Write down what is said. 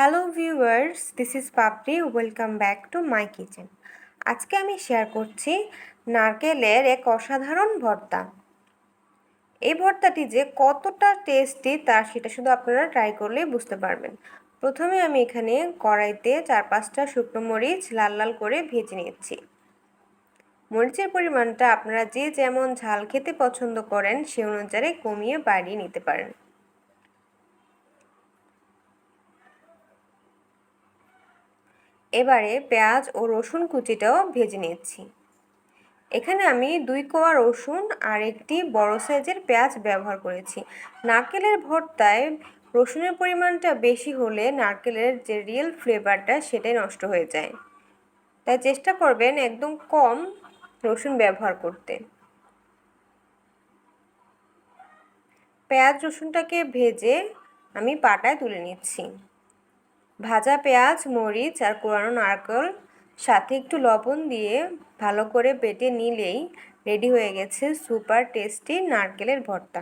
Hello viewers, this is Papri. Welcome back to my kitchen. আজকে আমি share করছি নারকেলের এক অসাধারণ ভর্তা। এই ভর্তাটি যে কতটা টেস্টি সেটা শুধু আপনারা ট্রাই করলেই বুঝতে পারবেন। প্রথমে আমি এখানে কড়াইতে 4-5টা শুকনো মরিচ লাল লাল করে ভেজে নিচ্ছি। মরিচের পরিমাণটা আপনারা যে যেমন ঝাল খেতে পছন্দ করেন সে অনুযায়ী কমিয়ে বাড়িয়ে নিতে পারেন। এবারে পেঁয়াজ ও রসুন কুচিটাও ভেজে নিচ্ছি। এখানে আমি 2 কোয়া রসুন আর একটি বড় সাইজের পেঁয়াজ ব্যবহার করেছি। নারকেলের ভর্তায় রসুনের পরিমাণটা বেশি হলে নারকেলের যে রিয়েল ফ্লেভারটা সেটাই নষ্ট হয়ে যায়, তাই চেষ্টা করবেন একদম কম রসুন ব্যবহার করতে। পেঁয়াজ রসুনটাকে ভেজে আমি পাটায় তুলে নিচ্ছি। ভাজা পেঁয়াজ, মরিচ আর কোরানো নারকেল সাথে একটু লবণ দিয়ে ভালো করে বেটে নিলেই রেডি হয়ে গেছে সুপার টেস্টি নারকেলের ভর্তা।